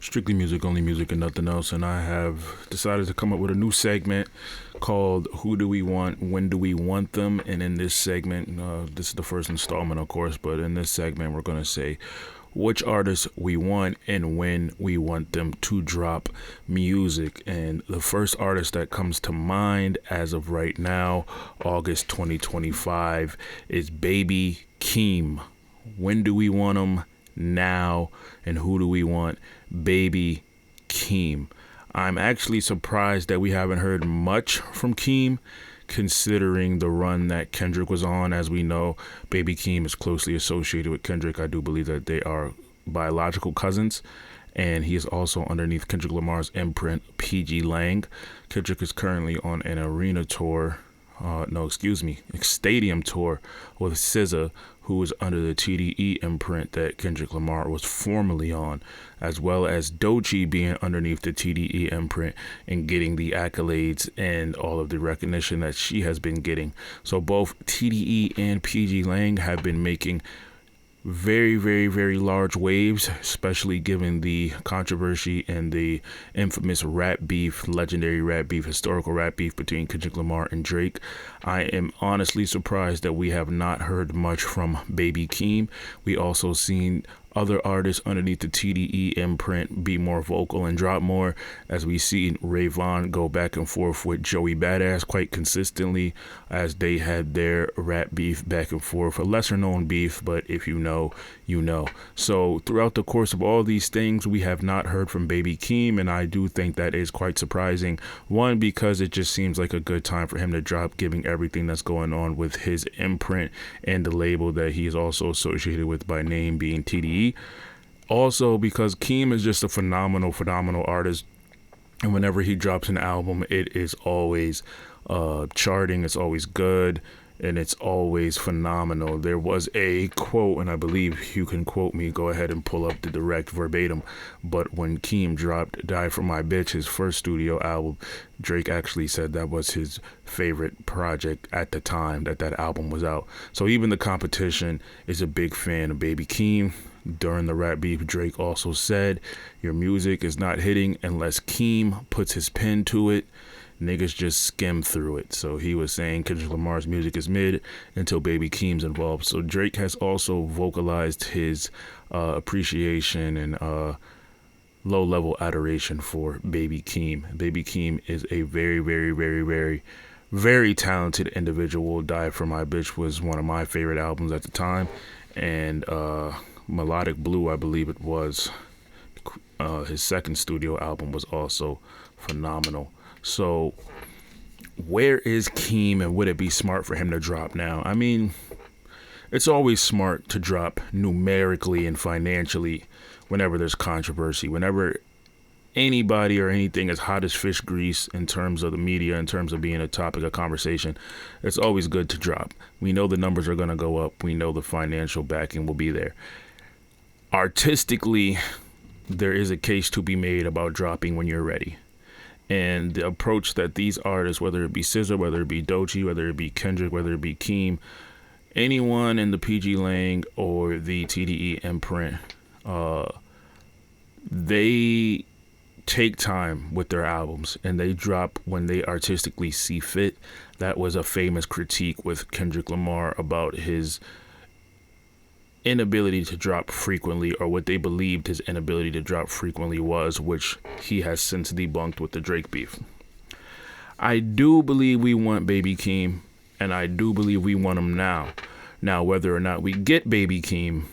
Strictly music, only music, and nothing else. And I have decided to come up with a new segment called Who Do We Want? When Do We Want Them? And in this segment, this is the first installment, of course, but in this segment, we're going to say which artists we want and when we want them to drop music. And the first artist that comes to mind as of right now, August 2025, is Baby Keem. When do we want him? Now. And who do we want? Baby Keem. I'm actually surprised that we haven't heard much from Keem, considering the run that Kendrick was on. As we know, Baby Keem is closely associated with Kendrick. I do believe that they are biological cousins, and he is also underneath Kendrick Lamar's imprint, PG Lang. Kendrick is currently on an arena tour, stadium tour with SZA, who is under the TDE imprint that Kendrick Lamar was formerly on, as well as Doechii being underneath the TDE imprint and getting the accolades and all of the recognition that she has been getting. So both TDE and PG Lang have been making very, very, very large waves, especially given the controversy and the infamous rap beef, legendary rap beef, historical rap beef between Kendrick Lamar and Drake. I am honestly surprised that we have not heard much from Baby Keem. We also seen other artists underneath the TDE imprint be more vocal and drop more, as we see Ray Vaughn go back and forth with Joey Badass quite consistently, as they had their rap beef back and forth, a lesser known beef, but if you know, you know. So throughout the course of all these things, we have not heard from Baby Keem, and I do think that is quite surprising. One, because it just seems like a good time for him to drop, given everything that's going on with his imprint and the label that he is also associated with by name being TDE. Also, because Keem is just a phenomenal artist, and whenever he drops an album, it is always charting, it's always good, and it's always phenomenal. There was a quote, and I believe you can quote me, go ahead and pull up the direct verbatim, but when Keem dropped Die For My Bitch, his first studio album, Drake actually said that was his favorite project at the time that album was out. So even the competition is a big fan of Baby Keem. During the rap beef, Drake also said, your music is not hitting unless Keem puts his pen to it. Niggas just skim through it. So he was saying Kendrick Lamar's music is mid until Baby Keem's involved. So Drake has also vocalized his appreciation and low-level adoration for Baby Keem. Baby Keem is a very, very, very, very, very talented individual. Die For My Bitch was one of my favorite albums at the time. And Melodic Blue, I believe it was, his second studio album, was also phenomenal. So where is Keem, and would it be smart for him to drop now? I mean, it's always smart to drop numerically and financially whenever there's controversy, whenever anybody or anything is hot as fish grease in terms of the media, in terms of being a topic of conversation. It's always good to drop. We know the numbers are going to go up. We know the financial backing will be there. Artistically, there is a case to be made about dropping when you're ready. And the approach that these artists, whether it be SZA, whether it be Doechii, whether it be Kendrick, whether it be Keem, anyone in the PG Lang or the TDE imprint, they take time with their albums and they drop when they artistically see fit. That was a famous critique with Kendrick Lamar about his inability to drop frequently, or what they believed his inability to drop frequently was, which he has since debunked with the Drake beef. I do believe we want Baby Keem, and I do believe we want him now. Now, whether or not we get Baby Keem,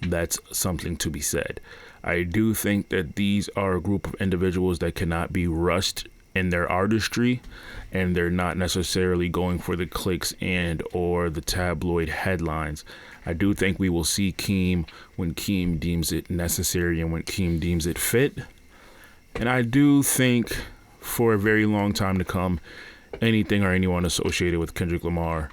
that's something to be said. I do think that these are a group of individuals that cannot be rushed in their artistry, and they're not necessarily going for the clicks and or the tabloid headlines. I do think we will see Keem when Keem deems it necessary and when Keem deems it fit. And I do think for a very long time to come, anything or anyone associated with Kendrick Lamar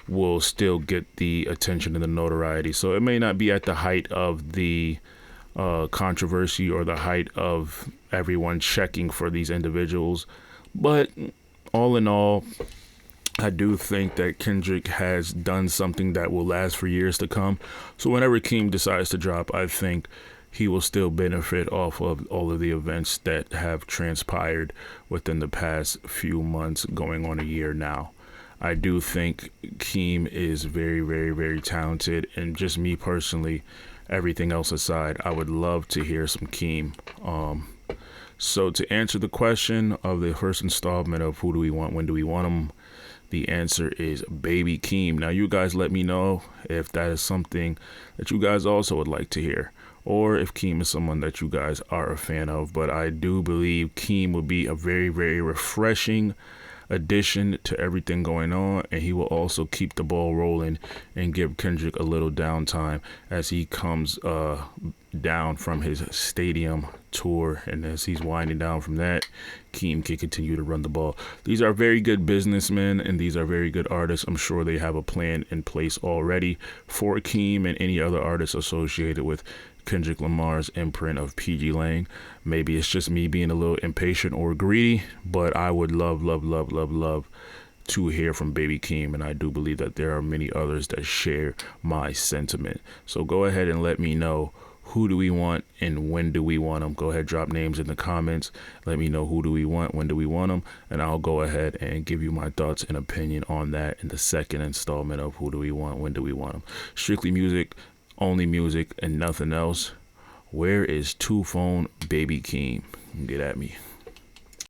will still get the attention and the notoriety. So it may not be at the height of the controversy or the height of everyone checking for these individuals, but all in all, I do think that Kendrick has done something that will last for years to come. So whenever Keem decides to drop, I think he will still benefit off of all of the events that have transpired within the past few months, going on a year now. I do think Keem is very, very, very talented, and just me personally, everything else aside, I would love to hear some Keem. So to answer the question of the first installment of who do we want, when do we want them, the answer is Baby Keem. Now, you guys let me know if that is something that you guys also would like to hear, or if Keem is someone that you guys are a fan of. But I do believe Keem will be a very, very refreshing addition to everything going on, and he will also keep the ball rolling and give Kendrick a little downtime as he comes down from his stadium tour, and as he's winding down from that, Keem can continue to run the ball. These are very good businessmen, and these are very good artists. I'm sure they have a plan in place already for Keem and any other artists associated with Kendrick Lamar's imprint of PG Lang. Maybe it's just me being a little impatient or greedy, but I would love, love, love, love, love to hear from Baby Keem, and I do believe that there are many others that share my sentiment. So go ahead and let me know, who do we want and when do we want them? Go ahead, drop names in the comments. Let me know, who do we want, when do we want them, and I'll go ahead and give you my thoughts and opinion on that in the second installment of who do we want, when do we want them. Strictly music, only music, and nothing else. Where is Two Phone Baby Keem? Get at me.